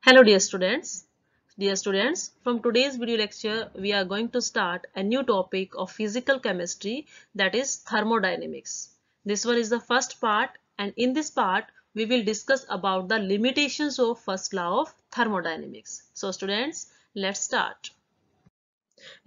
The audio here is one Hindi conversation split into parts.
Hello dear students. Dear students, from today's video lecture, we are going to start a new topic of physical chemistry, that is thermodynamics. This one is the first part, and in this part, we will discuss about the limitations of first law of thermodynamics. So students, let's start.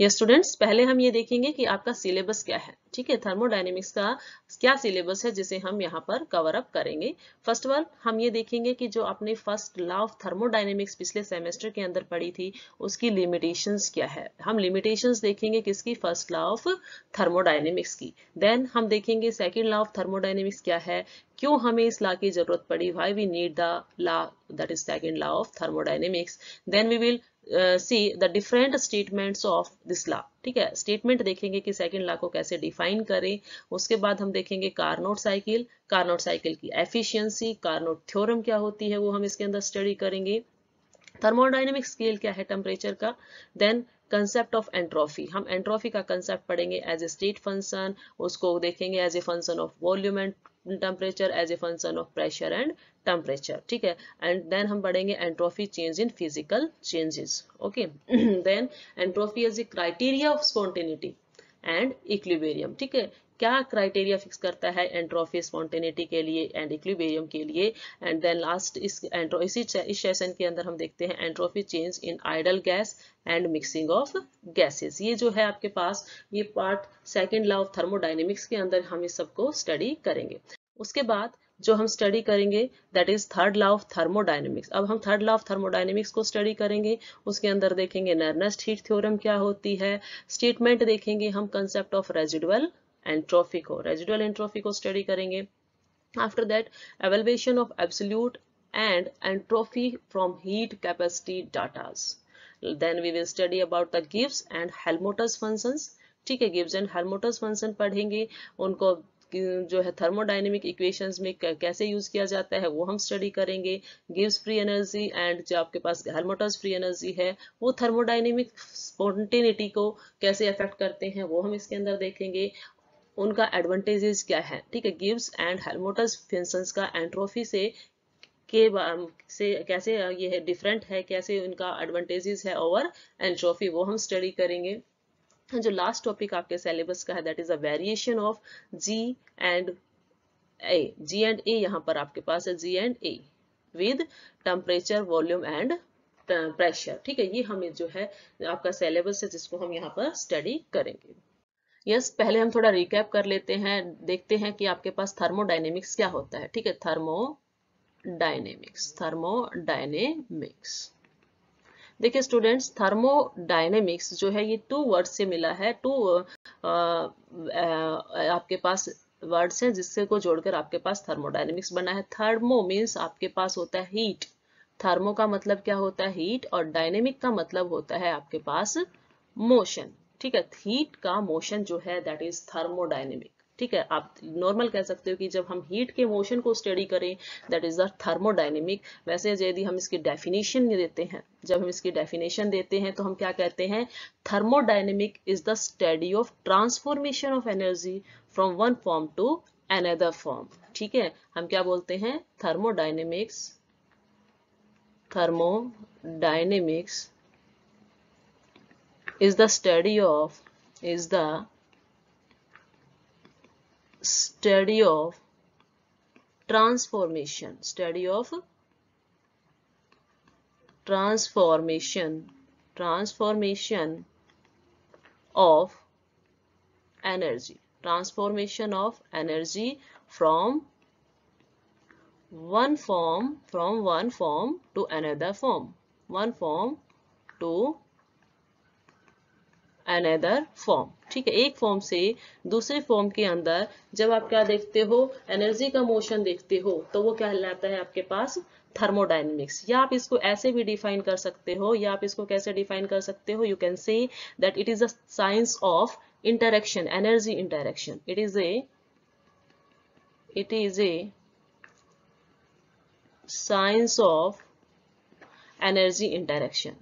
ये स्टूडेंट्स पहले हम ये देखेंगे कि आपका सिलेबस क्या है। ठीक है, थर्मोडायनेमिक्स का क्या सिलेबस है जिसे हम यहाँ पर कवर अप करेंगे। फर्स्ट ऑफ ऑल हम ये देखेंगे कि जो आपने फर्स्ट लॉ ऑफ थर्मोडायनेमिक्स पिछले सेमेस्टर के अंदर पढ़ी थी उसकी लिमिटेशंस क्या है। हम लिमिटेशंस देखेंगे किसकी, फर्स्ट लॉ ऑफ थर्मोडायनेमिक्स की। देन हम देखेंगे सेकेंड लॉ ऑफ थर्मोडायनेमिक्स क्या है, क्यों हमें इस लॉ की जरूरत पड़ी, why we need the law, that is second law of thermodynamics. Then we will see the different statements of this law. ठीक है, स्टेटमेंट देखेंगे कि सेकंड लॉ को कैसे डिफाइन करें। उसके बाद हम देखेंगे कार्नोट साइकिल की एफिशिएंसी, कार्नोट थ्योरम क्या होती है वो हम इसके अंदर स्टडी करेंगे। थर्मोडायनेमिक स्केल क्या है टेम्परेचर का। देन कंसेप्ट ऑफ एंट्रोफी, हम एंट्रोफी का कंसेप्ट पढ़ेंगे एज ए स्टेट फंक्शन, उसको देखेंगे as a function of volume and temperature, as a function of pressure and temperature. ठीक है, एंड देन हम पढ़ेंगे entropy change in physical changes. Okay, then entropy as a criteria of spontaneity and equilibrium. ठीक है, क्या क्राइटेरिया फिक्स करता है एंट्रोफी स्पॉन्टेनिटी के लिए एंड इक्विलिब्रियम के लिए। एंड देन लास्ट इस सेशन के अंदर हम देखते हैं entropy change in ideal gas and mixing of gases. ये जो है आपके पास ये part second law of thermodynamics के अंदर हम इस सबको स्टडी करेंगे। उसके बाद जो हम स्टडी करेंगे that is third law of thermodynamics. अब हम थर्ड लॉ ऑफ थर्मोडायनेमिक्स को स्टडी करेंगे। उसके अंदर देखेंगे नर्नेस्ट हीट थ्योरम क्या होती है, स्टेटमेंट देखेंगे हम कंसेप्ट ऑफ रेजिडुअल एंट्रोफी को स्टडी करेंगे। After that evaluation of absolute and entropy from heat capacity datas. Then we will study about the Gibbs and Helmholtz functions. ठीक है, गिब्स एंड हेल्महोल्ट्ज फंक्शन पढ़ेंगे, उनको जो है थर्मोडायनेमिक इक्वेशंस में कैसे यूज किया जाता है वो हम स्टडी करेंगे। गिव्स फ्री एनर्जी एंड जो आपके पास हेल्महोल्ट्ज फ्री एनर्जी है वो थर्मोडायनेमिक स्पॉन्टेनिटी को कैसे अफेक्ट करते हैं वो हम इसके अंदर देखेंगे, उनका एडवांटेजेस क्या है। ठीक है, गिव्स एंड हेल्महोल्ट्ज फंक्शंस का एंट्रोफी से कैसे ये डिफरेंट है, कैसे उनका एडवांटेजेस है ओवर एंट्रोफी वो हम स्टडी करेंगे। जो लास्ट टॉपिक आपके सिलेबस का है that is a variation of G and A यहाँ पर आपके पास है G and A with temperature, volume and pressure. ठीक है, ये हमें जो है आपका सिलेबस है जिसको हम यहाँ पर स्टडी करेंगे। यस, पहले हम थोड़ा रिकैप कर लेते हैं, देखते हैं कि आपके पास थर्मोडायनेमिक्स क्या होता है। ठीक है, थर्मोडायनेमिक्स देखिए स्टूडेंट्स, थर्मोडायनेमिक्स जो है ये टू वर्ड से मिला है। आपके पास वर्ड्स हैं जिससे को जोड़कर आपके पास थर्मोडायनेमिक्स बना है। थर्मो मीन्स आपके पास होता है हीट, थर्मो का मतलब क्या होता है हीट, और डायनेमिक का मतलब होता है आपके पास मोशन। ठीक है, हीट का मोशन जो है दैट इज थर्मोडायनेमिक। ठीक है, आप नॉर्मल कह सकते हो कि जब हम हीट के मोशन को स्टडी करें दैट इज द थर्मोडायनेमिक। वैसे यदि हम इसकी डेफिनेशन देते हैं, जब हम इसकी डेफिनेशन देते हैं तो हम क्या कहते हैं, thermodynamic is the study of transformation of energy from one form to another form. ठीक है, हम क्या बोलते हैं, thermodynamics is the study of transformation of energy from one form to another form, ठीक है, एक फॉर्म से दूसरे फॉर्म के अंदर जब आप क्या देखते हो, एनर्जी का मोशन देखते हो, तो वो क्या कहलाता है आपके पास थर्मोडायनेमिक्स। या आप इसको ऐसे भी डिफाइन कर सकते हो, या आप इसको कैसे डिफाइन कर सकते हो, you can say that it is a science of interaction, energy interaction. It is a science of energy interaction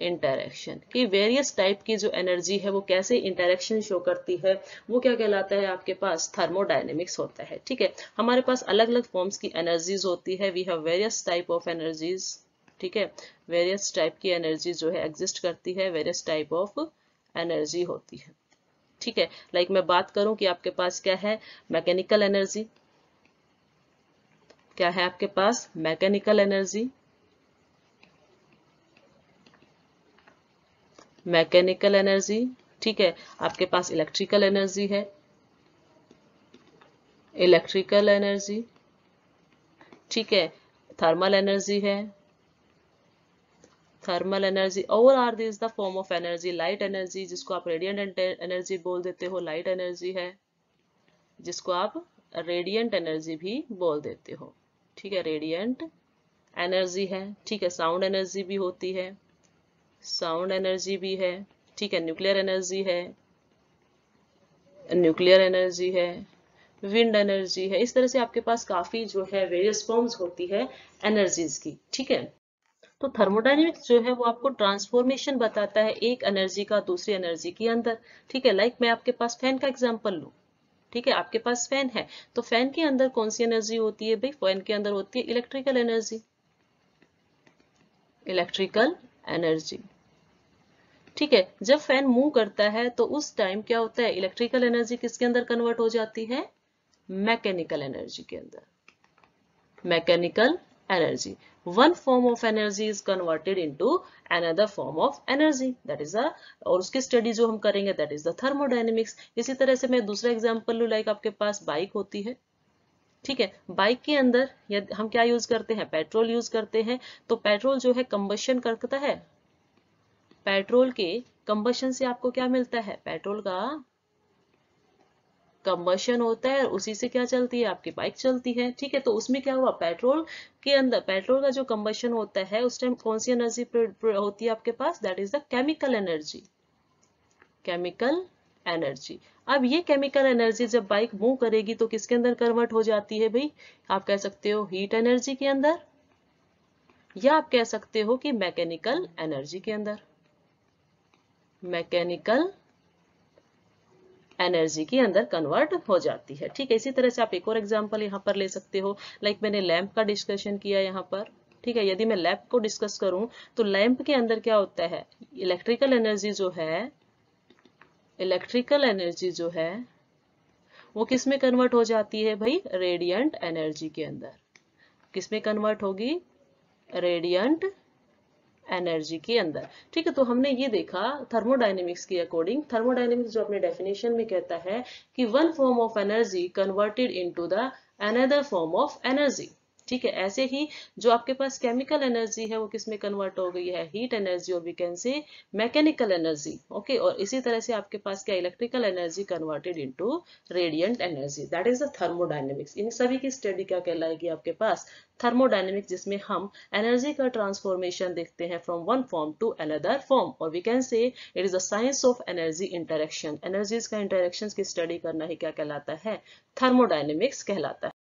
interaction की वेरियस टाइप की जो एनर्जी है वो कैसे इंटरेक्शन शो करती है, वो क्या कहलाता है, आपके पास थर्मोडायनेमिक्स होता है। ठीक है, हमारे पास अलग अलग फॉर्म्स की एनर्जीज होती है, we have various type of energies. ठीक है, वेरियस टाइप की एनर्जी जो है एग्जिस्ट करती है, वेरियस टाइप ऑफ एनर्जी होती है। ठीक है, लाइक मैं बात करूं कि आपके पास क्या है, मैकेनिकल एनर्जी। क्या है आपके पास, मैकेनिकल एनर्जी। मैकेनिकल एनर्जी, ठीक है, आपके पास इलेक्ट्रिकल एनर्जी है, इलेक्ट्रिकल एनर्जी, ठीक है, थर्मल एनर्जी है, थर्मल एनर्जी। और are this the form of energy, light energy जिसको आप रेडिएंट एनर्जी बोल देते हो, लाइट एनर्जी है, जिसको आप रेडिएंट एनर्जी भी बोल देते हो। ठीक है, रेडिएंट एनर्जी है। ठीक है, साउंड एनर्जी भी होती है, साउंड एनर्जी भी है। ठीक है, न्यूक्लियर एनर्जी है, न्यूक्लियर एनर्जी है, विंड एनर्जी है। इस तरह से आपके पास काफी जो है वेरियस फॉर्म्स होती है एनर्जीज की। ठीक है, तो थर्मोडायनेमिक्स जो है वो आपको ट्रांसफॉर्मेशन बताता है एक एनर्जी का दूसरी एनर्जी के अंदर। ठीक है, लाइक मैं आपके पास फैन का एग्जांपल लूं। ठीक है, आपके पास फैन है, तो फैन के अंदर कौन सी एनर्जी होती है भाई, फैन के अंदर होती है इलेक्ट्रिकल एनर्जी, इलेक्ट्रिकल एनर्जी। ठीक है, जब फैन मूव करता है तो उस टाइम क्या होता है, इलेक्ट्रिकल एनर्जी किसके अंदर कन्वर्ट हो जाती है, मैकेनिकल एनर्जी के अंदर, mechanical energy. one form of energy is converted into another form of energy, that is a, और उसकी स्टडी जो हम करेंगे that is the thermodynamics। इसी तरह से मैं दूसरा एग्जांपल लूं, लाइक आपके पास बाइक होती है। ठीक है, बाइक के अंदर हम क्या यूज करते हैं, पेट्रोल यूज करते हैं। तो पेट्रोल जो है कंबशन करता है, पेट्रोल के कंबशन से आपको क्या मिलता है, पेट्रोल का कंबशन होता है, उसी से क्या चलती है, आपकी बाइक चलती है। ठीक है, तो उसमें क्या हुआ, पेट्रोल के अंदर पेट्रोल का जो कंबशन होता है उस टाइम कौन सी एनर्जी होती है आपके पास, that is the chemical energy, chemical energy. अब ये केमिकल एनर्जी जब बाइक मूव करेगी तो किसके अंदर कन्वर्ट हो जाती है भाई, आप कह सकते हो हीट एनर्जी के अंदर, या आप कह सकते हो कि मैकेनिकल एनर्जी के अंदर, मैकेनिकल एनर्जी के अंदर कन्वर्ट हो जाती है। ठीक है, इसी तरह से आप एक और एग्जांपल यहाँ पर ले सकते हो, लाइक मैंने लैंप का डिस्कशन किया यहाँ पर। ठीक है, यदि मैं लैंप को डिस्कस करूं तो लैंप के अंदर क्या होता है, इलेक्ट्रिकल एनर्जी जो है, इलेक्ट्रिकल एनर्जी जो है वो किस में कन्वर्ट हो जाती है भाई, रेडियंट एनर्जी के अंदर। किस में कन्वर्ट होगी, रेडियंट एनर्जी के अंदर। ठीक है, तो हमने ये देखा थर्मोडायनेमिक्स के अकॉर्डिंग, थर्मोडायनेमिक्स जो अपने डेफिनेशन में कहता है कि one form of energy converted into the another form of energy. ठीक है, ऐसे ही जो आपके पास केमिकल एनर्जी है वो किस में कन्वर्ट हो गई है, हीट एनर्जी, और we can say mechanical energy. Okay, और इसी तरह से आपके पास क्या, electrical energy converted into radiant energy, that is the thermodynamics. इन सभी की स्टडी क्या कहलाएगी आपके पास, थर्मोडायनेमिक्स, जिसमें हम एनर्जी का ट्रांसफॉर्मेशन देखते हैं from one form to another form, और we can say it is the science of energy interaction. Energies का इंटरेक्शन की स्टडी करना ही क्या कहलाता है, थर्मोडायनेमिक्स कहलाता है।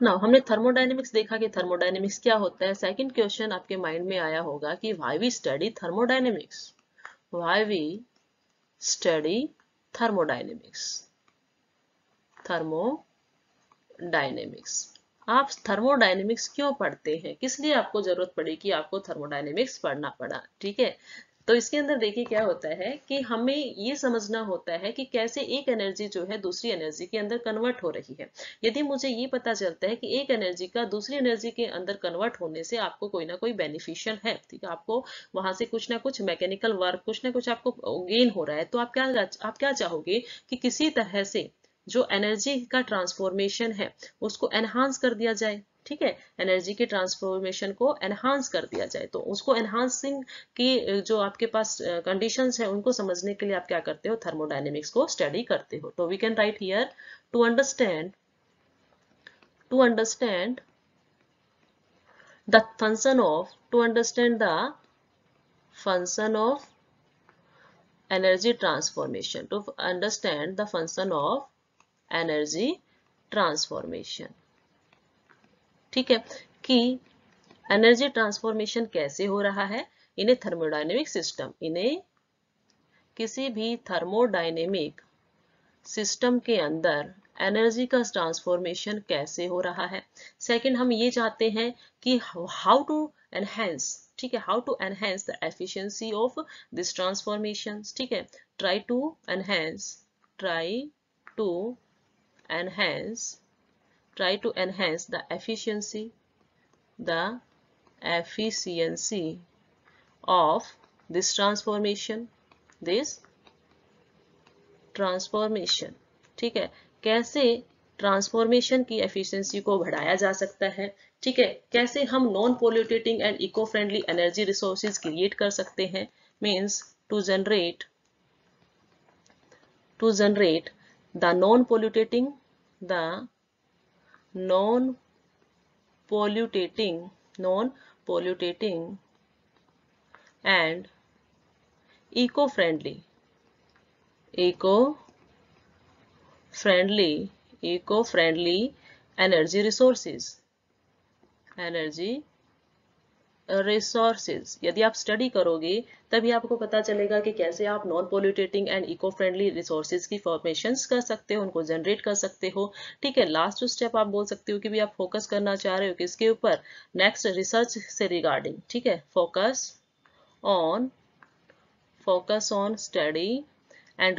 नाउ हमने थर्मोडायनेमिक्स देखा कि थर्मोडायनेमिक्स क्या होता है। सेकंड क्वेश्चन आपके माइंड में आया होगा कि why we study thermodynamics, why we study thermodynamics, thermodynamics. आप थर्मोडायनेमिक्स क्यों पढ़ते हैं, किस लिए आपको जरूरत पड़ी कि आपको थर्मोडायनेमिक्स पढ़ना पड़ा। ठीक है, तो इसके अंदर देखिए क्या होता है कि हमें ये समझना होता है कि कैसे एक एनर्जी जो है दूसरी एनर्जी के अंदर कन्वर्ट हो रही है। यदि मुझे ये पता चलता है कि एक एनर्जी का दूसरी एनर्जी के अंदर कन्वर्ट होने से आपको कोई ना कोई बेनिफिशियल है, ठीक है, आपको वहां से कुछ ना कुछ मैकेनिकल वर्क, कुछ ना कुछ आपको गेन हो रहा है, तो आप क्या चाहोगे कि किसी तरह से जो एनर्जी का ट्रांसफॉर्मेशन है उसको एनहांस कर दिया जाए। ठीक है, एनर्जी के ट्रांसफॉर्मेशन को एनहांस कर दिया जाए, तो उसको एनहांसिंग की जो आपके पास कंडीशंस है उनको समझने के लिए आप क्या करते हो, थर्मोडायनेमिक्स को स्टडी करते हो। तो we can write here to understand the function of, to understand the function of energy transformation, to understand the function of energy transformation। ठीक है, कि एनर्जी ट्रांसफॉर्मेशन कैसे हो रहा है, इन ए थर्मोडायनेमिक सिस्टम, इन्हें किसी भी थर्मोडायनेमिक सिस्टम के अंदर एनर्जी का ट्रांसफॉर्मेशन कैसे हो रहा है। सेकंड, हम ये चाहते हैं कि हाउ टू एनहेंस, ठीक है, how to enhance the efficiency of this transformation, ठीक है, try to enhance the efficiency of this transformation, ठीक है, कैसे ट्रांसफॉर्मेशन की एफिशिएंसी को बढ़ाया जा सकता है, ठीक है, कैसे हम non polluting and eco friendly energy resources create कर सकते हैं, means to generate the non-polluting and eco-friendly energy resources. यदि आप स्टडी करोगे तभी आपको पता चलेगा कि कैसे आप non polluting and eco friendly resources की फॉर्मेशंस कर सकते हो, उनको जनरेट कर सकते हो, ठीक है। लास्ट स्टेप आप बोल सकते हो कि भी आप फोकस करना चाह रहे हो किसके ऊपर, नेक्स्ट रिसर्च से रिगार्डिंग, ठीक है, focus on study and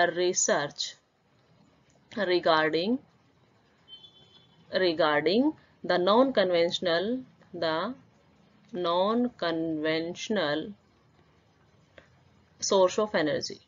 research regarding the non-conventional source of energy,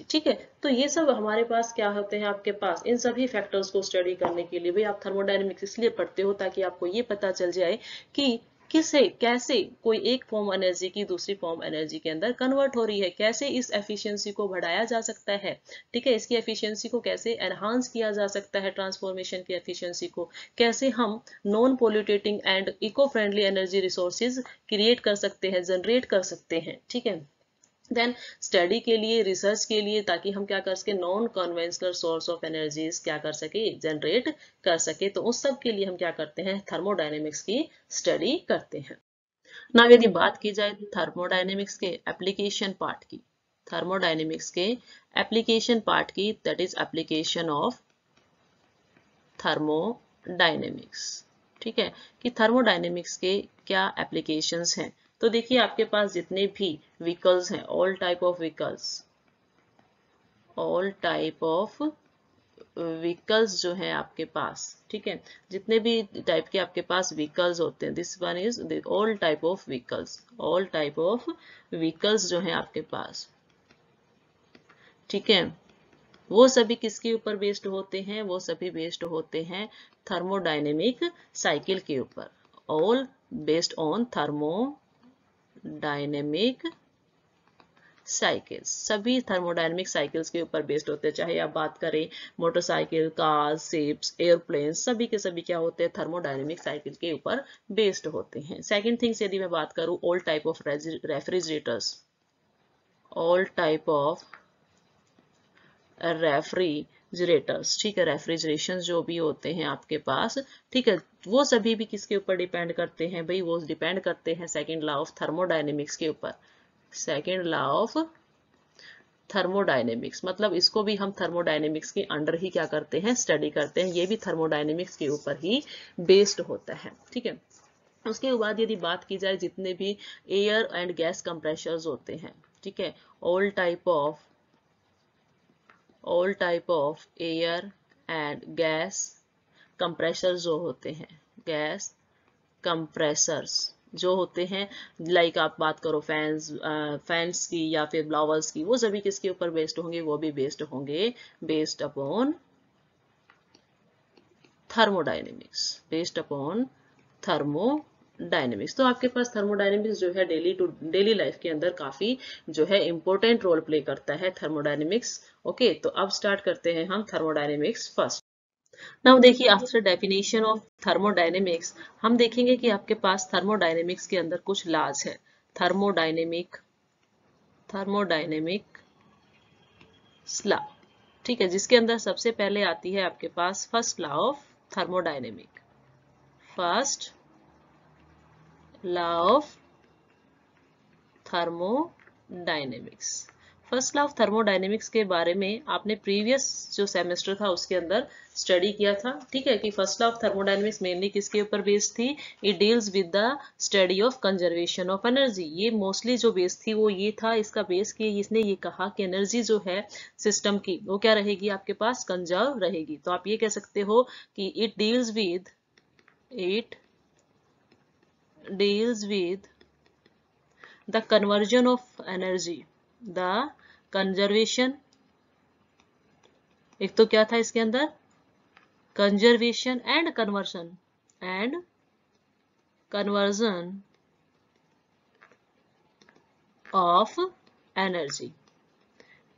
ठीक है। तो ये सब हमारे पास क्या होते हैं, आपके पास इन सभी फैक्टर्स को स्टडी करने के लिए भाई आप थर्मोडायनेमिक्स इसलिए पढ़ते हो ताकि आपको ये पता चल जाए कि कैसे कोई एक फॉर्म एनर्जी की दूसरी फॉर्म एनर्जी के अंदर कन्वर्ट हो रही है, कैसे इस एफिशिएंसी को बढ़ाया जा सकता है, ठीक है, इसकी एफिशिएंसी को कैसे एनहांस किया जा सकता है, ट्रांसफॉर्मेशन की एफिशिएंसी को कैसे हम non polluting and eco friendly energy resources create कर सकते हैं, जनरेट कर सकते हैं, ठीक है। देन स्टडी के लिए, रिसर्च के लिए, ताकि हम क्या कर सके, non conventional source of energies क्या कर सके, जनरेट कर सके। तो उस सब के लिए हम क्या करते हैं, थर्मोडायनेमिक्स की स्टडी करते हैं। नाउ यदि बात की जाए थर्मोडायनेमिक्स के एप्लीकेशन पार्ट की, that is application of thermodynamics, ठीक है, कि थर्मोडायनेमिक्स के क्या एप्लीकेशंस हैं। तो देखिए आपके पास जितने भी व्हीकल्स हैं, ऑल टाइप ऑफ व्हीकल्स जो है आपके पास, ठीक है, जितने भी टाइप के आपके पास व्हीकल्स होते हैं, this one is all type of vehicles जो है आपके पास, ठीक है, वो सभी किसके ऊपर बेस्ड होते हैं, वो सभी बेस्ड होते हैं थर्मोडायनेमिक साइकिल के ऊपर, all based on thermodynamic cycles, सभी थर्मोडायनेमिक साइकिल्स के ऊपर बेस्ड होते हैं। चाहे आप बात करें मोटरसाइकिल, कार, शिप्स, एयरप्लेन, सभी के सभी क्या होते हैं, थर्मोडायनेमिक साइकिल के ऊपर बेस्ड होते हैं। सेकंड थिंग्स यदि मैं बात करूं, ऑल टाइप ऑफ रेफ्रिजरेटर्स, ठीक है, रेफ्रिजरेशन जो भी होते हैं आपके पास, ठीक है, वो सभी भी किसके ऊपर डिपेंड करते हैं भाई, वो डिपेंड करते हैं सेकंड लॉ ऑफ थर्मोडायनेमिक्स के ऊपर। सेकेंड लॉ ऑफ थर्मोडायनेमिक्स, मतलब इसको भी हम थर्मोडायनेमिक्स के अंडर ही क्या करते हैं, स्टडी करते हैं, ये भी थर्मोडायनेमिक्स के ऊपर ही बेस्ड होता है, ठीक है। उसके बाद यदि बात की जाए जितने भी एयर एंड गैस कंप्रेशर्स होते हैं, ठीक है, all type of air and gas compressors जो होते हैं, गैस कंप्रेसर्स जो होते हैं, लाइक आप बात करो फैंस की या फिर ब्लावर्स की, वो सभी किसके ऊपर बेस्ड होंगे, वो भी बेस्ड होंगे बेस्ड अपॉन थर्मोडायनेमिक्स। तो आपके पास थर्मोडायनेमिक्स जो है डेली लाइफ के अंदर काफी जो है इंपॉर्टेंट रोल प्ले करता है थर्मोडायनेमिक्स। ओके, तो अब स्टार्ट करते हैं हम थर्मोडायनेमिक्स फर्स्ट। नाउ देखिए, आफ्टर डेफिनेशन ऑफ थर्मोडायनेमिक्स हम देखेंगे कि आपके पास थर्मोडायनेमिक्स के अंदर कुछ लॉज है, थर्मोडायनेमिक लॉ, ठीक है, जिसके अंदर सबसे पहले आती है आपके पास first law of thermodynamic. First law of thermodynamics. First law of thermodynamics के बारे में आपने प्रीवियस जो सेमेस्टर था उसके अंदर स्टडी किया था, ठीक है, कि first law of thermodynamics mainly किसके ऊपर बेस्ड थी? It deals with the study of conservation of energy. ये मोस्टली जो बेस थी वो ये था, इसका बेस कि इसने ये कहा कि एनर्जी जो है सिस्टम की वो क्या रहेगी, आपके पास कंजर्व रहेगी। तो आप ये कह सकते हो कि it deals with the conversion of energy, the conservation, एक तो क्या था इसके अंदर, conservation and conversion of energy।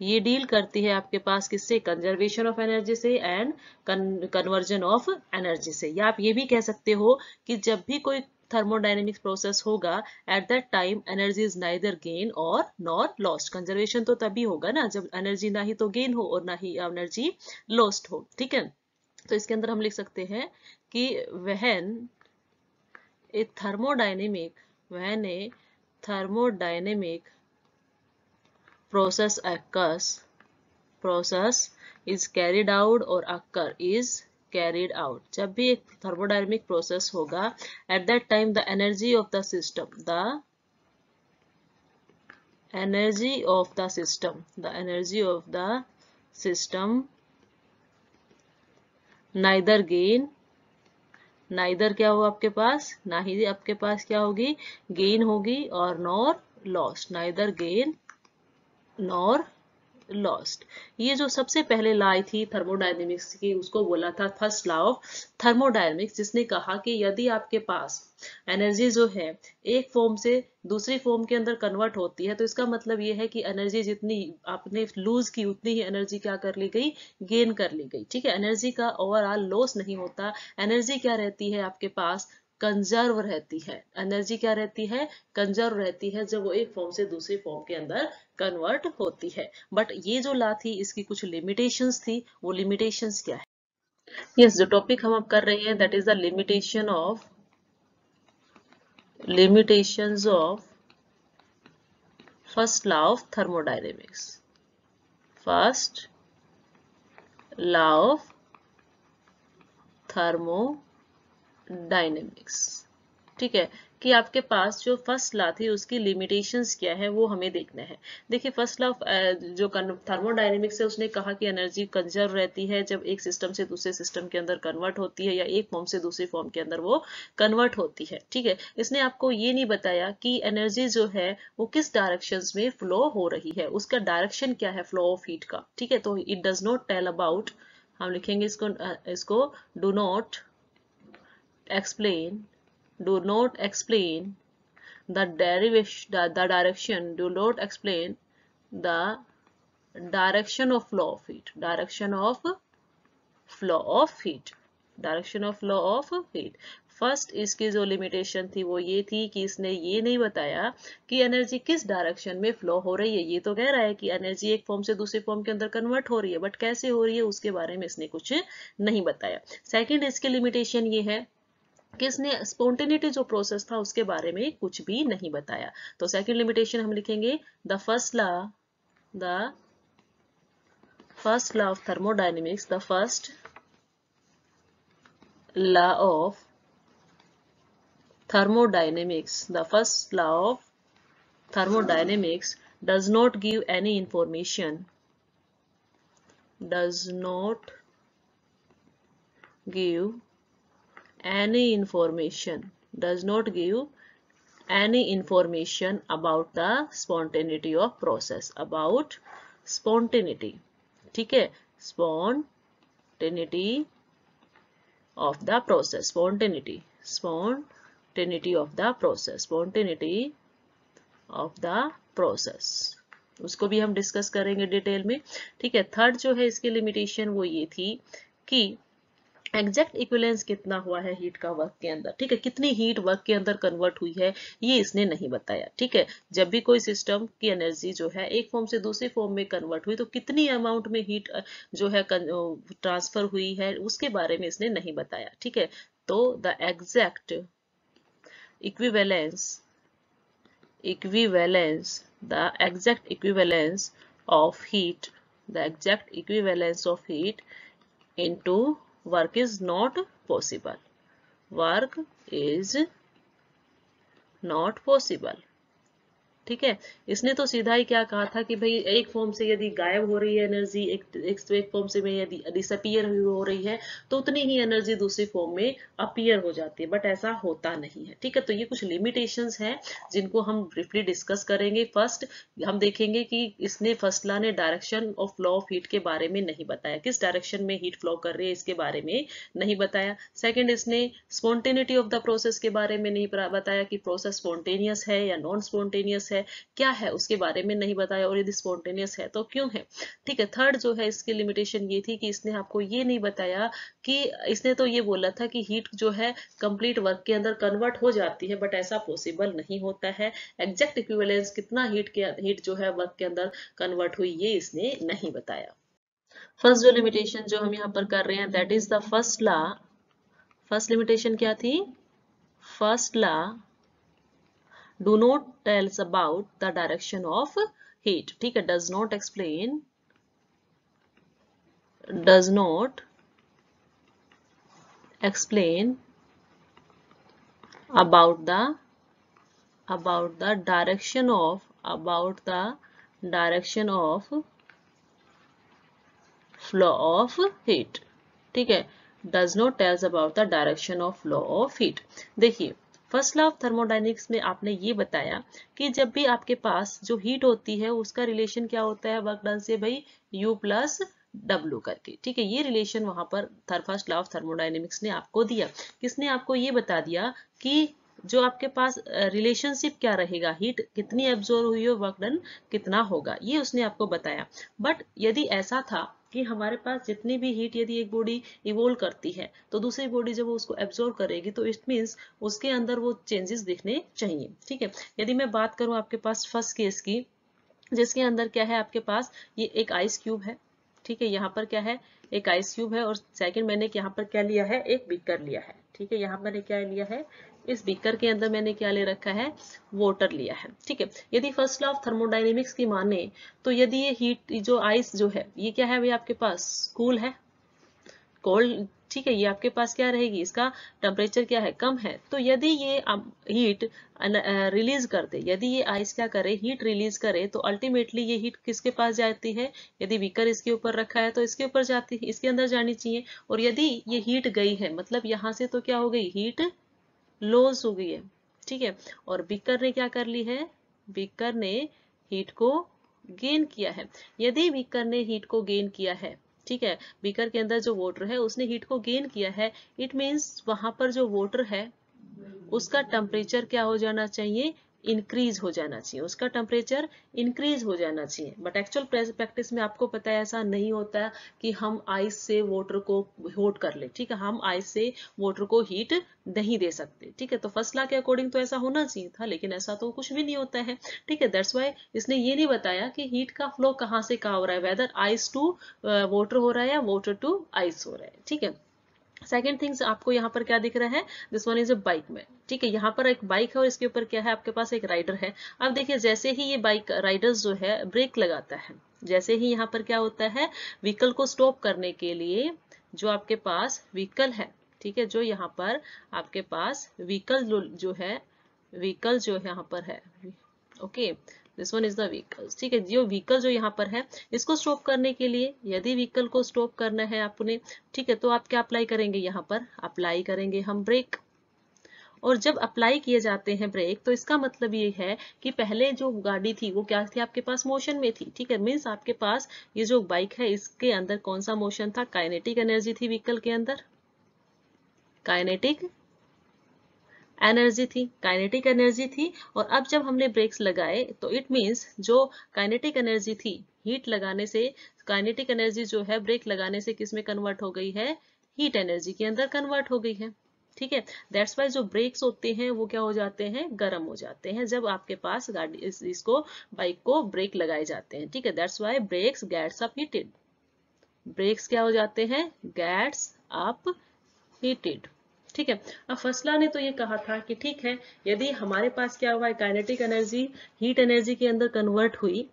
ये डील करती है आपके पास किससे? कंजर्वेशन ऑफ एनर्जी से एंड कन्वर्जन ऑफ एनर्जी से। या आप ये भी कह सकते हो कि जब भी कोई थर्मोडायनेमिक्स प्रोसेस होगा, at that time energy is neither gain और नॉर लॉस्ट। कंजर्वेशन तो तभी होगा ना जब एनर्जी ना ही तो गेन हो और ना ही एनर्जी लॉस्ट हो, ठीक है। तो इसके अंदर हम लिख सकते हैं कि when A thermodynamic process is carried out or occur is carried out। जब भी एक थर्मोडायनेमिक प्रोसेस होगा, at that time the energy of the system neither क्या हो आपके पास, ना ही आपके पास क्या होगी, गेन होगी, और nor lost, neither gain nor lost. ये जो सबसे पहले लॉ आई थी थर्मोडायनेमिक्स की, उसको बोला था फर्स्ट लॉ ऑफ थर्मोडायनेमिक्स, जिसने कहा कि यदि आपके पास एनर्जी जो है एक फॉर्म से दूसरी फॉर्म के अंदर कन्वर्ट होती है, तो इसका मतलब ये है कि एनर्जी जितनी आपने लूज की उतनी ही एनर्जी क्या कर ली गई, गेन कर ली गई, ठीक है। एनर्जी का ओवरऑल लॉस नहीं होता, एनर्जी क्या रहती है आपके पास, कंजर्व रहती है। एनर्जी क्या रहती है, कंजर्व रहती है जब वो एक फॉर्म से दूसरी फॉर्म के अंदर कन्वर्ट होती है। बट ये जो लॉ थी इसकी कुछ लिमिटेशंस थी, वो लिमिटेशंस क्या है? यस, जो टॉपिक हम अब कर रहे हैं that is the limitations of first law of thermodynamics। first law of thermodynamics, ठीक है, कि आपके पास जो फर्स्ट लॉ थी उसकी लिमिटेशंस क्या है वो हमें देखना है। देखिए फर्स्ट लॉ जो थर्मोडायनेमिक्स है उसने कहा कि एनर्जी कंजर्व रहती है जब एक सिस्टम से दूसरे सिस्टम के अंदर कन्वर्ट होती है या एक फॉर्म से दूसरी फॉर्म के अंदर वो कन्वर्ट होती है, ठीक है। इसने आपको ये नहीं बताया कि एनर्जी जो है वो किस डायरेक्शंस में फ्लो हो रही है, उसका डायरेक्शन क्या है फ्लो ऑफ हीट का, ठीक है। तो it does not tell about, हम लिखेंगे इसको do not explain the direction, do not explain the direction of flow of heat, direction of heat। First इसकी जो लिमिटेशन थी वो ये थी कि इसने ये नहीं बताया कि एनर्जी किस डायरेक्शन में फ्लो हो रही है। ये तो कह रहा है कि एनर्जी एक फॉर्म से दूसरी फॉर्म के अंदर कन्वर्ट हो रही है, बट कैसे हो रही है उसके बारे में इसने कुछ नहीं बताया। सेकंड इसकी लिमिटेशन ये है कि इसने स्पॉन्टेनिटी जो प्रोसेस था उसके बारे में कुछ भी नहीं बताया। तो सेकंड लिमिटेशन हम लिखेंगे the first law of thermodynamics, the first law of thermodynamics, the first law of thermodynamics does not give any information, does not give any information about the spontaneity of process, about spontaneity, ठीक है, spontaneity of the process, spontaneity of the process, उसको भी हम डिस्कस करेंगे डिटेल में, ठीक है। थर्ड जो है इसकी लिमिटेशन वो ये थी कि एग्जैक्ट इक्विवेलेंस कितना हुआ है हीट का वर्क के अंदर, ठीक है, कितनी हीट वर्क के अंदर कन्वर्ट हुई है, ये इसने नहीं बताया, ठीक है। जब भी कोई सिस्टम की एनर्जी जो है एक फॉर्म से दूसरी फॉर्म में कन्वर्ट हुई तो कितनी अमाउंट में हीट जो है ट्रांसफर हुई है उसके बारे में इसने नहीं बताया, ठीक है। तो the exact equivalence the exact equivalence of heat into work is not possible. Work is not possible. ठीक है, इसने तो सीधा ही क्या कहा था कि भाई एक फॉर्म से यदि गायब हो रही है एनर्जी, एक फॉर्म से में यदि डिसअपीयर हो रही है तो उतनी ही एनर्जी दूसरी फॉर्म में अपीयर हो जाती है, बट ऐसा होता नहीं है, ठीक है। तो ये कुछ लिमिटेशंस हैं जिनको हम ब्रीफली डिस्कस करेंगे। फर्स्ट हम देखेंगे कि इसने फर्स्ट लॉ ने direction of law of heat के बारे में नहीं बताया, किस डायरेक्शन में हीट फ्लो कर रही है इसके बारे में नहीं बताया। सेकेंड, इसने स्पॉन्टेनिटी ऑफ द प्रोसेस के बारे में नहीं बताया कि प्रोसेस स्पॉन्टेनियस है या नॉन स्पॉन्टेनियस है, क्या है उसके बारे में नहीं बताया, और यदि स्पॉन्टेनियस है तो क्यों है, ठीक है। थर्ड जो है इसकी लिमिटेशन ये थी कि इसने आपको ये नहीं बताया कि इसने तो ये बोला था कि हीट जो है कंप्लीट वर्क के अंदर कन्वर्ट हो जाती है, बट ऐसा पॉसिबल नहीं होता है। एग्जैक्ट इक्विवेलेंस कितना हीट जो है वर्क के अंदर कन्वर्ट हुई ये इसने नहीं बताया। फर्स्ट जो लिमिटेशन जो हम यहाँ पर कर रहे हैं that is the first law. First limitation क्या थी? First law do not tells about the direction of heat, ठीक है, does not explain about the direction of flow of heat, ठीक है, does not tells about the direction of flow of heat। देखिए फर्स्ट लॉ ऑफ थर्मोडायनेमिक्स में आपने ये बताया कि जब भी आपके पास जो हीट होती है उसका रिलेशन क्या होता है वर्क डन से, भाई U प्लस W करके, ठीक है। ये रिलेशन वहां पर फर्स्ट लॉ ऑफ थर्मोडायनेमिक्स ने आपको दिया। किसने आपको ये बता दिया कि जो आपके पास रिलेशनशिप क्या रहेगा, हीट कितनी एब्जॉर्ब हुई हो, वर्क डन कितना होगा, ये उसने आपको बताया। बट यदि ऐसा था कि हमारे पास जितनी भी हीट यदि एक बॉडी इवोल्व करती है तो दूसरी बॉडी जब वो उसको एब्जॉर्ब करेगी तो इट मीन्स उसके अंदर वो चेंजेस दिखने चाहिए, ठीक है। यदि मैं बात करूं आपके पास फर्स्ट केस की, जिसके अंदर क्या है आपके पास ये एक आइस क्यूब है, ठीक है, यहाँ पर क्या है एक आइस क्यूब है, और सेकंड मैंने यहाँ पर क्या लिया है एक बीकर लिया है, ठीक है। यहाँ मैंने क्या लिया है, इस बीकर के अंदर मैंने क्या ले रखा है वाटर लिया है, ठीक है। यदि फर्स्ट लॉ ऑफ थर्मोडायनेमिक्स की माने तो यदि ये हीट जो आइस जो है ये क्या है भाई आपके पास कूल है, कोल्ड, ठीक है, ये आपके पास क्या रहेगी, इसका टेम्परेचर क्या है कम है। तो यदि ये हीट रिलीज कर दे, यदि ये आइस क्या करे हीट रिलीज करे तो अल्टीमेटली ये हीट किसके पास जाती है, यदि बीकर इसके ऊपर रखा है तो इसके ऊपर जाती है, इसके अंदर जानी चाहिए। और यदि ये हीट गई है मतलब यहाँ से तो क्या हो गई, हीट लॉस हो गई है, ठीक है। और बीकर ने क्या कर ली है, बीकर ने हीट को गेन किया है। यदि बीकर ने हीट को गेन किया है, ठीक है, बीकर के अंदर जो वाटर है उसने हीट को गेन किया है, इट मीन्स वहां पर जो वाटर है उसका टेम्परेचर क्या हो जाना चाहिए, इंक्रीज हो जाना चाहिए, उसका टेम्परेचर इंक्रीज हो जाना चाहिए। बट एक्चुअल प्रैक्टिस में आपको पता है ऐसा नहीं होता कि हम आइस से वाटर को हॉट कर ले, ठीक है, हम आइस से वाटर को हीट नहीं दे सकते, ठीक है। तो फर्स्ट लॉ के अकॉर्डिंग तो ऐसा होना चाहिए था, लेकिन ऐसा तो कुछ भी नहीं होता है, ठीक है। दैट्स वाई इसने ये नहीं बताया कि हीट का फ्लो कहाँ से कहाँ हो रहा है, वेदर आइस टू वाटर हो रहा है या वाटर टू आइस हो रहा है, ठीक है। सेकेंड थिंग्स आपको यहाँ पर क्या दिख रहा है, this one is a bike में, ठीक है, यहाँ पर एक बाइक है और इसके ऊपर क्या है आपके पास एक राइडर है। अब देखिए जैसे ही ये बाइक राइडर्स जो है ब्रेक लगाता है, जैसे ही यहाँ पर क्या होता है व्हीकल को स्टॉप करने के लिए जो आपके पास व्हीकल है, ठीक है, जो यहाँ पर आपके पास व्हीकल जो यहाँ पर है, okay, this one is the vehicle, ठीक है। जो व्हीकल जो यहाँ पर है इसको स्टॉप करने के लिए, यदि व्हीकल को स्टॉप करना है आपने, ठीक है, तो आप क्या अप्लाई करेंगे, यहाँ पर अप्लाई करेंगे हम ब्रेक। और जब अप्लाई किए जाते हैं ब्रेक तो इसका मतलब ये है कि पहले जो गाड़ी थी वो क्या थी आपके पास मोशन में थी, ठीक है, मीन्स आपके पास ये जो बाइक है इसके अंदर कौन सा मोशन था, काइनेटिक एनर्जी थी व्हीकल के अंदर, काइनेटिक एनर्जी थी। और अब जब हमने ब्रेक्स लगाए तो इट मीन्स जो काइनेटिक एनर्जी थी हीट लगाने से, काइनेटिक एनर्जी जो है ब्रेक लगाने से किस में कन्वर्ट हो गई है, हीट एनर्जी के अंदर कन्वर्ट हो गई है। ठीक है, दैट्स वाई जो ब्रेक्स होते हैं वो क्या हो जाते हैं, गर्म हो जाते हैं जब आपके पास गाड़ी इसको बाइक को ब्रेक लगाए जाते हैं। ठीक है, that's why brakes gets up heated. Brakes क्या हो जाते हैं, गेट्स अप हीटेड। ठीक है, अब फसला ने तो ये कहा था कि ठीक है, यदि हमारे पास क्या हुआ है, काइनेटिक एनर्जी हीट एनर्जी के अंदर कन्वर्ट हुई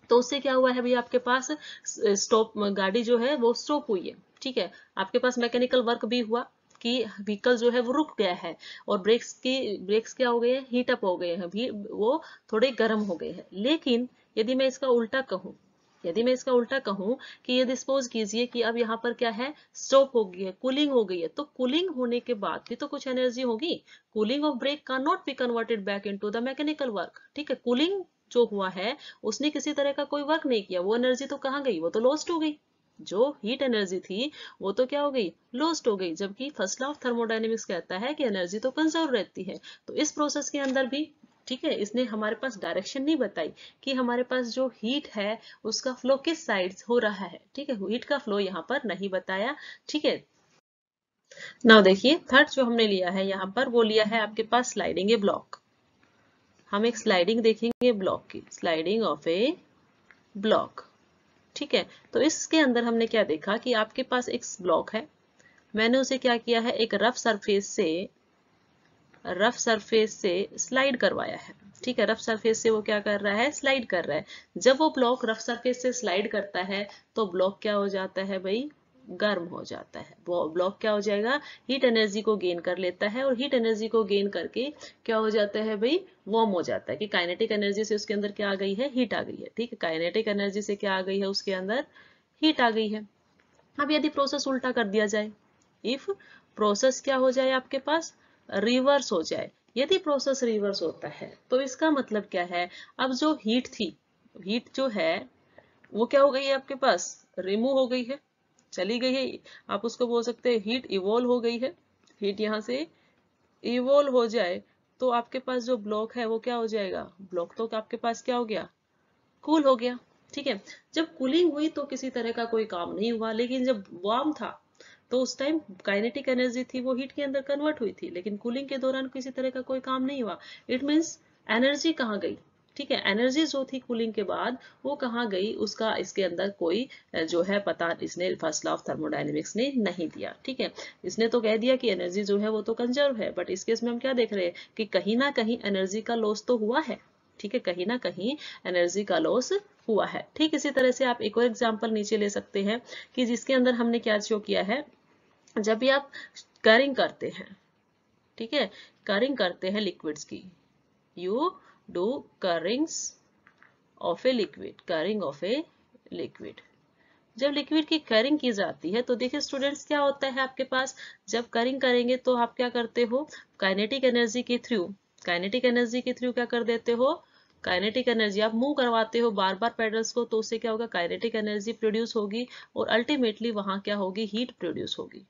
तो उससे क्या हुआ है भैया, आपके पास स्टॉप, गाड़ी जो है वो स्टॉप हुई है। ठीक है, आपके पास मैकेनिकल वर्क भी हुआ कि व्हीकल जो है वो रुक गया है और ब्रेक्स क्या हो गए हैं, हीट अप हो गए हैं, भी वो थोड़े गर्म हो गए हैं। लेकिन यदि मैं इसका उल्टा कहूं, कि यदि सपोज कीजिए कि अब यहाँ पर क्या है, स्टॉप हो गई है, कूलिंग हो गई है, तो कूलिंग होने के बाद भी तो कुछ एनर्जी होगी। Cooling of brake can not be converted back into the mechanical work. ठीक है, कूलिंग जो हुआ है उसने किसी तरह का कोई वर्क नहीं किया, वो एनर्जी तो कहाँ गई, वो तो लॉस्ट हो गई। जो हीट एनर्जी थी वो तो क्या हो गई, लॉस्ट हो गई। जबकि फर्स्ट लॉ ऑफ थर्मोडायनेमिक्स कहता है कि एनर्जी तो कंजर्व रहती है। तो इस प्रोसेस के अंदर भी, ठीक है, इसने हमारे पास डायरेक्शन नहीं बताई कि हमारे पास जो हीट है उसका फ्लो किस साइड हो रहा है। ठीक है, हीट का फ्लो यहाँ पर नहीं बताया। ठीक है, नाउ देखिए थर्ड जो हमने लिया है यहाँ पर, वो लिया है आपके पास स्लाइडिंग ए ब्लॉक। हम एक स्लाइडिंग देखेंगे ब्लॉक की, स्लाइडिंग ऑफ ए ब्लॉक। ठीक है, तो इसके अंदर हमने क्या देखा कि आपके पास एक ब्लॉक है, मैंने उसे क्या किया है, एक रफ सरफेस से स्लाइड करवाया है। ठीक है, रफ सरफेस से वो क्या कर रहा है, स्लाइड कर रहा है। जब वो ब्लॉक रफ सरफेस से स्लाइड करता है तो ब्लॉक क्या हो जाता है भाई, गर्म हो जाता है। वो ब्लॉक क्या हो जाएगा, हीट एनर्जी को गेन कर लेता है और हीट एनर्जी को गेन करके क्या हो जाता है भाई, वार्म हो जाता है। कि काइनेटिक एनर्जी से उसके अंदर क्या आ गई है, हीट आ गई है। ठीक है, काइनेटिक एनर्जी से क्या आ गई है, उसके अंदर हीट आ गई है। अब यदि प्रोसेस उल्टा कर दिया जाए, इफ प्रोसेस क्या हो जाए, आपके पास रिवर्स हो जाए। यदि प्रोसेस रिवर्स होता है तो इसका मतलब क्या है, अब जो हीट थी, हीट जो है वो क्या हो गई है, आपके पास रिमूव हो गई है, चली गई है। आप उसको बोल सकते हैं हीट इवॉल्व हो गई है। हीट यहाँ से इवॉल्व हो जाए तो आपके पास जो ब्लॉक है वो क्या हो जाएगा, ब्लॉक तो आपके पास क्या हो गया, कूल हो गया। ठीक है, जब कूलिंग हुई तो किसी तरह का कोई काम नहीं हुआ, लेकिन जब वार्म था तो उस टाइम काइनेटिक एनर्जी थी वो हीट के अंदर कन्वर्ट हुई थी, लेकिन कूलिंग के दौरान किसी तरह का कोई काम नहीं हुआ। इट मीन्स एनर्जी कहाँ गई। ठीक है, एनर्जी जो थी कूलिंग के बाद वो कहाँ गई, उसका इसके अंदर कोई जो है पता इसने फर्स्ट लॉ ऑफ थर्मोडायनेमिक्स ने नहीं दिया। ठीक है, इसने तो कह दिया कि एनर्जी जो है वो तो कंजर्व है, बट इस केस में हम क्या देख रहे हैं कि कहीं ना कहीं एनर्जी का लॉस तो हुआ है। ठीक है, कहीं ना कहीं एनर्जी का लॉस हुआ है। ठीक इसी तरह से आप एक और एग्जांपल नीचे ले सकते हैं कि जिसके अंदर हमने क्या शो किया है, जब भी आप करिंग करते हैं, ठीक है, करिंग करते हैं लिक्विड्स की, you do curings of a liquid, curing of a liquid. जब लिक्विड की करिंग की जाती है तो देखिए स्टूडेंट्स क्या होता है आपके पास, जब करिंग करेंगे तो आप क्या करते हो, काइनेटिक एनर्जी के थ्रू, क्या कर देते हो, काइनेटिक एनर्जी आप मूव करवाते हो बार बार पेडल्स को, तो उससे क्या होगा, काइनेटिक एनर्जी प्रोड्यूस होगी और अल्टीमेटली वहां क्या होगी, हीट प्रोड्यूस होगी।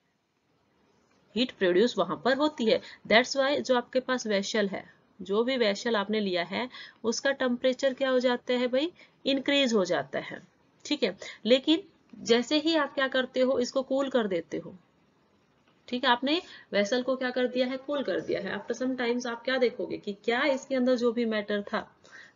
हीट प्रोड्यूस वहां पर होती है। दैट्स वाई जो आपके पास वेसल है, जो भी वेसल आपने लिया है उसका टेम्परेचर क्या हो जाता है भाई, इंक्रीज हो जाता है। ठीक है, लेकिन जैसे ही आप क्या करते हो, इसको कूल कर देते हो। ठीक है, आपने वेसल को क्या कर दिया है, कूल कर दिया है। आफ्टर सम टाइम्स आप क्या देखोगे कि क्या इसके अंदर जो भी मैटर था,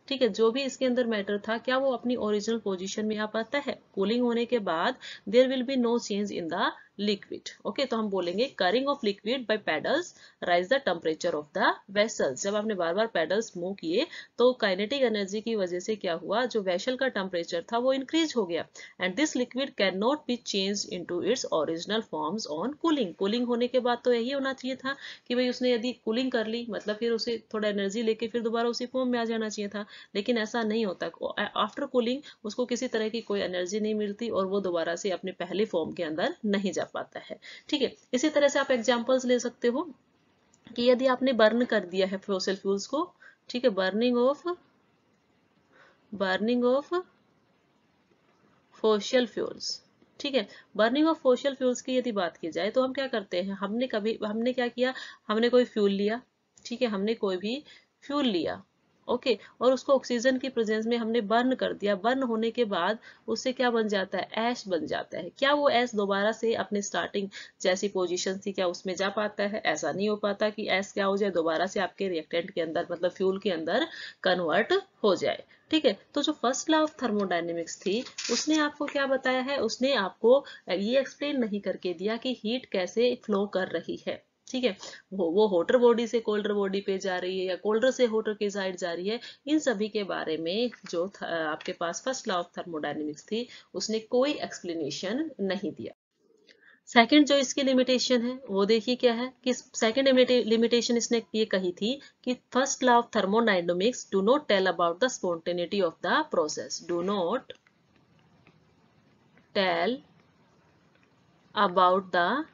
ठीक है, जो भी इसके अंदर मैटर था, क्या वो अपनी ओरिजिनल पोजीशन में आ पाता है। कूलिंग होने के बाद there will be no change in the liquid. Okay, तो हम बोलेंगे curing of liquid by paddles raise the temperature of the vessels. जब आपने बार बार पेडल्स मूव किए तो काइनेटिक एनर्जी की वजह से क्या हुआ, जो वेसल का टेम्परेचर था वो इंक्रीज हो गया and this liquid can not B change into its original forms on cooling. Cooling होने के बाद तो यही होना चाहिए था कि भाई उसने यदि कूलिंग कर ली मतलब फिर उसे थोड़ा एनर्जी लेके फिर दोबारा उसी फॉर्म में आ जाना चाहिए था, लेकिन ऐसा नहीं होता। आफ्टर कूलिंग उसको किसी तरह की कोई एनर्जी नहीं मिलती और वो दोबारा से अपने पहले फॉर्म के अंदर नहीं जा पाता है। ठीक है, इसी तरह से आप एग्जांपल्स ले सकते हो कि यदि आपने बर्न कर दिया है फॉसिल फ्यूल्स को, ठीक है, बर्निंग ऑफ फॉसिल फ्यूल्स। ठीक है, बर्निंग ऑफ फॉसिल फ्यूल्स की यदि बात की जाए तो हम क्या करते हैं, हमने क्या किया, हमने कोई फ्यूल लिया। ठीक है, हमने कोई भी फ्यूल लिया ओके और उसको ऑक्सीजन की प्रेजेंस में हमने बर्न कर दिया। बर्न होने के बाद उससे क्या बन जाता है, ऐश बन जाता है। क्या वो ऐश दोबारा से अपने स्टार्टिंग जैसी पोजीशन थी क्या उसमें जा पाता है? ऐसा नहीं हो पाता कि ऐश क्या हो जाए, दोबारा से आपके रिएक्टेंट के अंदर मतलब फ्यूल के अंदर कन्वर्ट हो जाए। ठीक है, तो जो फर्स्ट लॉ ऑफ थर्मोडायनेमिक्स थी उसने आपको क्या बताया है, उसने आपको ये एक्सप्लेन नहीं करके दिया कि हीट कैसे फ्लो कर रही है। ठीक है, वो हॉटर बॉडी से कोल्डर बॉडी पे जा रही है या कोल्डर से हॉटर की साइड जा रही है, इन सभी के बारे में जो आपके पास फर्स्ट लॉ ऑफ थर्मोडायनेमिक्स थी उसने कोई एक्सप्लेनेशन नहीं दिया। सेकंड जो इसकी लिमिटेशन है वो देखिए क्या है कि सेकंड लिमिटेशन इसने ये कही थी कि first law of thermodynamics do not tell about the spontaneity of the process, do not tell about the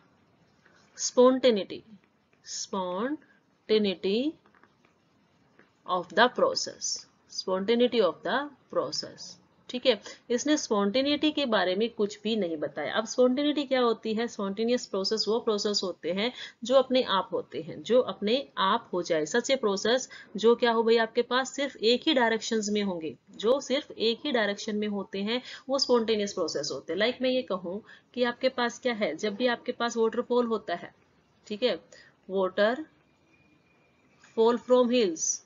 spontaneity of the process। ठीक है, इसने स्पॉन्टेनिटी के बारे में कुछ भी नहीं बताया। अब स्पॉन्टेनिटी क्या होती है? स्पॉन्टेनियस प्रोसेस वो प्रोसेस होते हैं जो अपने आप होते हैं, जो अपने आप हो जाए। सच ए प्रोसेस जो क्या हो भाई आपके पास सिर्फ एक ही डायरेक्शंस में होंगे, जो सिर्फ एक ही डायरेक्शन में होते हैं, वो स्पॉन्टेनियस प्रोसेस होते हैं। लाइक मैं ये कहूँ कि आपके पास क्या है, जब भी आपके पास वाटरफॉल होता है, ठीक है, वाटर फॉल फ्रॉम हिल्स,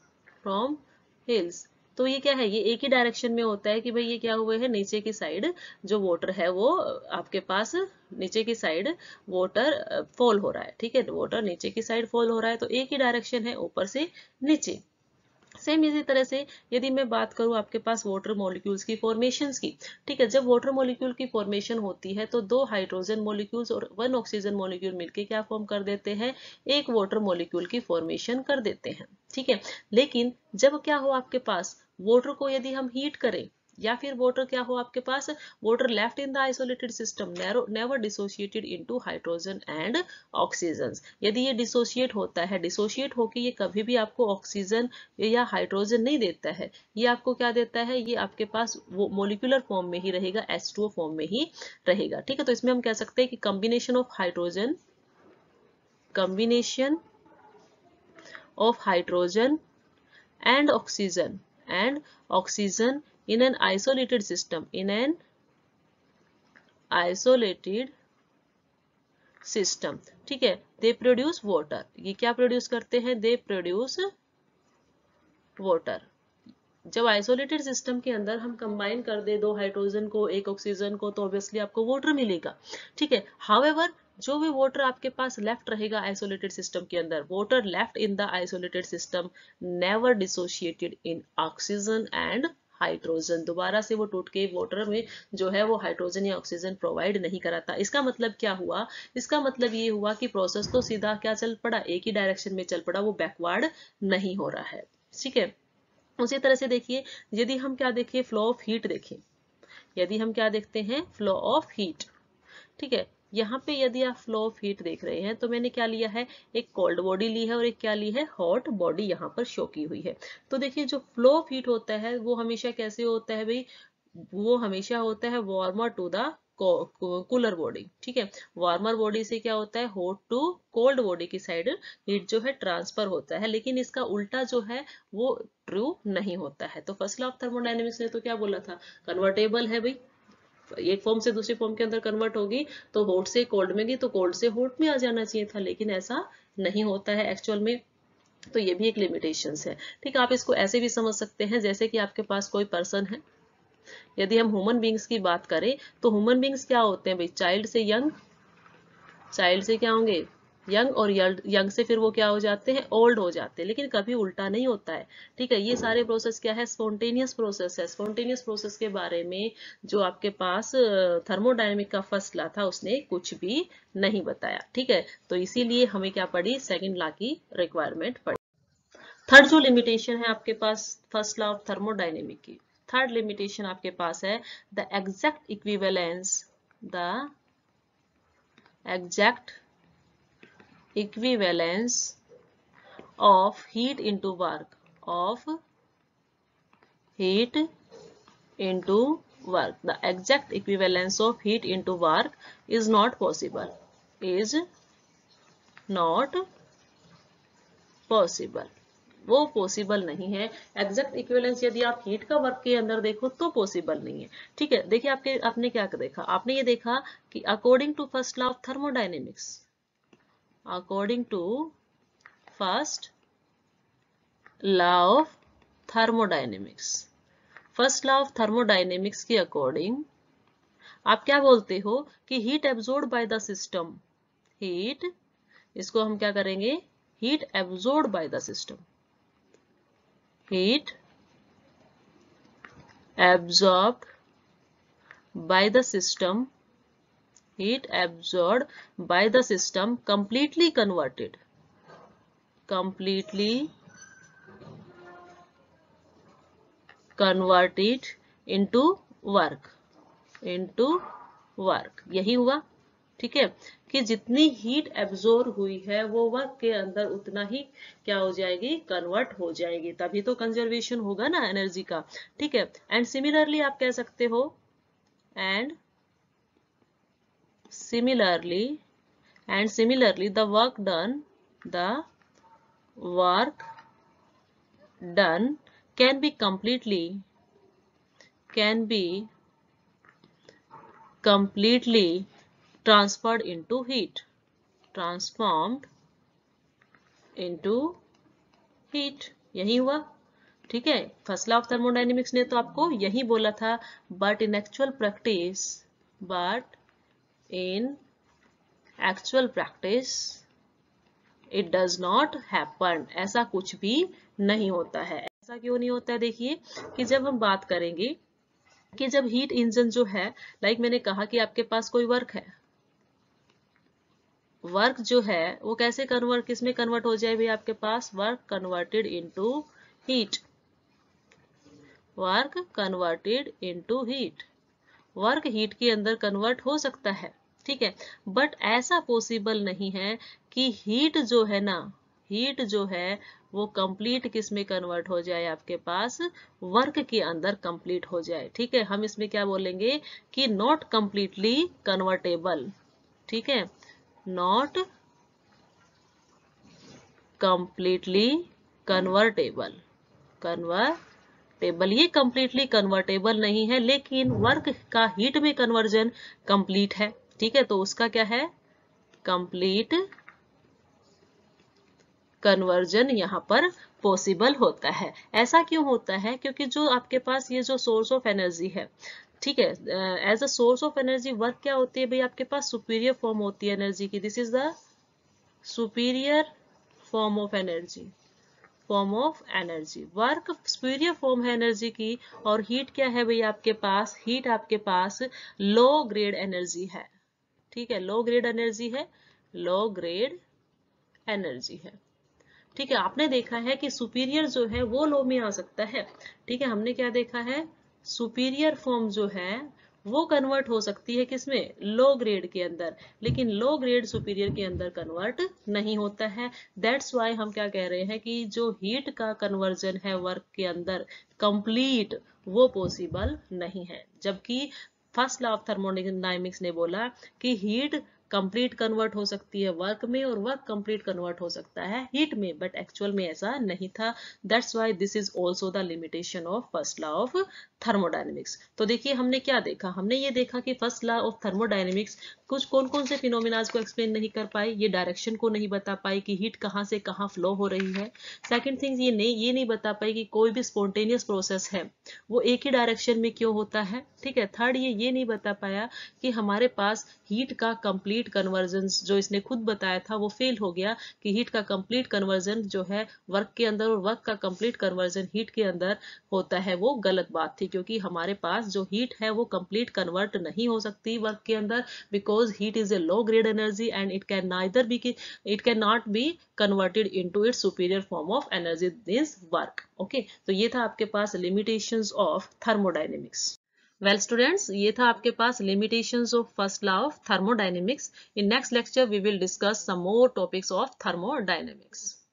तो ये क्या है, ये एक ही डायरेक्शन में होता है कि भाई ये क्या हुए है, नीचे की साइड जो वाटर है वो आपके पास नीचे की साइड वाटर फॉल हो रहा है। ठीक है, वाटर नीचे की साइड फॉल हो रहा है, तो एक ही डायरेक्शन है ऊपर से नीचे। सेम इसी तरह से यदि मैं बात करूं आपके पास वाटर मॉलिक्यूल्स की फॉर्मेशंस की, ठीक है, जब वाटर मॉलिक्यूल की फॉर्मेशन होती है तो 2 हाइड्रोजन मॉलिक्यूल्स और 1 ऑक्सीजन मॉलिक्यूल मिलके क्या फॉर्म कर देते हैं, एक वाटर मॉलिक्यूल की फॉर्मेशन कर देते हैं। ठीक है, लेकिन जब क्या हो आपके पास वाटर को यदि हम हीट करें या फिर वाटर क्या हो आपके पास, water left in the isolated system never dissociated into hydrogen and oxygen. यदि ये डिसोशिएट होता है, डिसोशिएट होकर ये कभी भी आपको ऑक्सीजन या हाइड्रोजन नहीं देता है, ये आपको क्या देता है, ये आपके पास वो मोलिकुलर फॉर्म में ही रहेगा, H2O फॉर्म में ही रहेगा। ठीक है, तो इसमें हम कह सकते हैं कि combination of hydrogen and oxygen in an isolated system, ठीक है, they produce water। ये क्या प्रोड्यूस करते हैं, they produce water। जब आइसोलेटेड सिस्टम के अंदर हम कंबाइन कर दे 2 हाइड्रोजन को 1 ऑक्सीजन को, तो ऑब्वियसली आपको वाटर मिलेगा। ठीक है, हाउएवर जो भी वाटर आपके पास लेफ्ट रहेगा आइसोलेटेड सिस्टम के अंदर, water left in the isolated system never dissociated in oxygen and hydrogen. दोबारा से वो टूट के वाटर में जो है वो हाइड्रोजन या ऑक्सीजन प्रोवाइड नहीं कराता। इसका मतलब क्या हुआ, इसका मतलब ये हुआ कि प्रोसेस तो सीधा क्या चल पड़ा, एक ही डायरेक्शन में चल पड़ा, वो बैकवर्ड नहीं हो रहा है। ठीक है, उसी तरह से देखिए यदि हम क्या देखें, फ्लो ऑफ हीट देखें, यदि हम क्या देखते हैं, फ्लो ऑफ हीट। ठीक है, यहाँ पे यदि आप फ्लो ऑफ हीट देख रहे हैं तो मैंने क्या लिया है, एक कोल्ड बॉडी ली है और एक क्या ली है, हॉट बॉडी यहाँ पर शो की हुई है। तो देखिए जो फ्लो ऑफ हीट होता है वो हमेशा कैसे होता है भाई, वो हमेशा होता है warmer to the cooler body. ठीक है, वार्मर बॉडी से क्या होता है, हॉट टू कोल्ड बॉडी की साइड हीट जो है ट्रांसफर होता है, लेकिन इसका उल्टा जो है वो ट्रू नहीं होता है। तो फर्स्ट लॉ ऑफ थर्मोडायनेमिक्स ने तो क्या बोला था, कन्वर्टेबल है भाई, एक फॉर्म से दूसरे फॉर्म के अंदर कन्वर्ट होगी, तो हॉट से कोल्ड में गई तो कोल्ड से हॉट में आ जाना चाहिए था, लेकिन ऐसा नहीं होता है एक्चुअल में। तो ये भी एक लिमिटेशंस है। ठीक है, आप इसको ऐसे भी समझ सकते हैं जैसे कि आपके पास कोई पर्सन है, यदि हम ह्यूमन बींग्स की बात करें तो ह्यूमन बींग्स क्या होते हैं भाई, चाइल्ड से यंग, चाइल्ड से क्या होंगे, यंग, और यंग से फिर वो क्या हो जाते हैं, ओल्ड हो जाते हैं, लेकिन कभी उल्टा नहीं होता है। ठीक है, ये सारे प्रोसेस क्या है, स्पॉन्टेनियस प्रोसेस है। स्पॉन्टेनियस प्रोसेस के बारे में जो आपके पास थर्मोडायनेमिक का फर्स्ट लॉ था उसने कुछ भी नहीं बताया। ठीक है, तो इसीलिए हमें क्या पड़ी, सेकेंड लॉ की रिक्वायरमेंट पड़ी। थर्ड जो लिमिटेशन है आपके पास फर्स्ट लॉ ऑफ थर्मोडायनेमिक की, थर्ड लिमिटेशन आपके पास है the exact equivalence of heat into work, the exact equivalence of heat into work is not possible, is not possible। वो पॉसिबल नहीं है। एग्जैक्ट इक्विवेलेंस यदि आप हीट का वर्क के अंदर देखो तो पॉसिबल नहीं है। ठीक है, देखिए आपने क्या देखा, आपने ये देखा कि according to first law of thermodynamics, according to first law of thermodynamics, first law of thermodynamics के अकॉर्डिंग आप क्या बोलते हो कि heat absorbed by the system, heat, इसको हम क्या करेंगे, heat absorbed by the system, heat absorbed by the system, heat absorbed by the system completely converted into work, यही हुआ। ठीक है, कि जितनी हीट एब्जॉर्ब हुई है वो वर्क के अंदर उतना ही क्या हो जाएगी, कन्वर्ट हो जाएगी, तभी तो कंजर्वेशन होगा ना एनर्जी का। ठीक है, एंड सिमिलरली आप कह सकते हो, and similarly the work done can be completely transformed into heat, यही हुआ। ठीक है, फर्स्ट लॉ ऑफ थर्मोडायनेमिक्स ने तो आपको यही बोला था, but in actual practice it does not happen, ऐसा कुछ भी नहीं होता है। ऐसा क्यों नहीं होता है, देखिए कि जब हम बात करेंगे कि जब हीट इंजन जो है, लाइक मैंने कहा कि आपके पास कोई वर्क है, वर्क जो है वो कैसे किसमें कन्वर्ट हो जाए भाई, आपके पास work converted into heat, work converted into heat, work heat के अंदर कन्वर्ट हो सकता है। ठीक है, बट ऐसा पॉसिबल नहीं है कि हीट जो है ना, हीट जो है वो कंप्लीट किस में कन्वर्ट हो जाए, आपके पास वर्क के अंदर कंप्लीट हो जाए। ठीक है, हम इसमें क्या बोलेंगे कि नॉट कंप्लीटली कन्वर्टेबल। ठीक है, नॉट कंप्लीटली कन्वर्टेबल, ये कंप्लीटली कन्वर्टेबल नहीं है, लेकिन वर्क का हीट में कन्वर्जन कंप्लीट है। ठीक है, तो उसका क्या है, कंप्लीट कन्वर्जन यहाँ पर पॉसिबल होता है। ऐसा क्यों होता है, क्योंकि जो आपके पास ये जो सोर्स ऑफ एनर्जी है, ठीक है, as a source of energy work क्या होती है भाई, आपके पास सुपीरियर फॉर्म होती है एनर्जी की, this is the superior form of energy, work superior form है एनर्जी की। और हीट क्या है भाई आपके पास, हीट आपके पास लो ग्रेड एनर्जी है। ठीक है, लो ग्रेड एनर्जी है। ठीक है, आपने देखा है कि सुपीरियर जो है वो लो में आ सकता है। ठीक है, हमने क्या देखा है, सुपीरियर फॉर्म जो है वो कन्वर्ट हो सकती है किसमें, लो ग्रेड के अंदर, लेकिन लो ग्रेड सुपीरियर के अंदर कन्वर्ट नहीं होता है। दैट्स वाई हम क्या कह रहे हैं कि जो हीट का कन्वर्जन है वर्क के अंदर कंप्लीट, वो पॉसिबल नहीं है। जबकि फर्स्ट लॉ ऑफ थर्मोडायनेमिक्स ने बोला कि हीट कंप्लीट कन्वर्ट हो सकती है वर्क में, और वर्क कंप्लीट कन्वर्ट हो सकता है हीट में, बट एक्चुअल में ऐसा नहीं था। That's why this is also the limitation of first law of thermodynamics. तो देखिए हमने क्या देखा, हमने ये देखा कि फर्स्ट लॉ ऑफ थर्मोडायनेमिक्स कुछ कौन कौन से फिनोमिनाज को एक्सप्लेन नहीं कर पाई, ये डायरेक्शन को नहीं बता पाई कि हीट कहाँ से कहाँ फ्लो हो रही है। सेकेंड थिंग ये नहीं बता पाई कि कोई भी स्पॉन्टेनियस प्रोसेस है वो एक ही डायरेक्शन में क्यों होता है। ठीक है, थर्ड ये नहीं बता पाया कि हमारे पास हीट का कंप्लीट कन्वर्जन, जो इसने खुद बताया था वो फेल हो गया, कि हीट का कंप्लीट कन्वर्जन जो है वर्क के अंदर और वर्क का कंप्लीट कन्वर्जन हीट के अंदर होता है, वो गलत बात थी, क्योंकि हमारे पास जो हीट है वो कंप्लीट कन्वर्ट नहीं हो सकती वर्क के अंदर, because heat is a low grade energy and it can not be converted into its superior form of energy, this work. Okay, तो ये था आपके पास limitations of thermodynamics. Well students, ये था आपके पास limitations of first law of thermodynamics. In next lecture we will discuss some more topics of thermodynamics.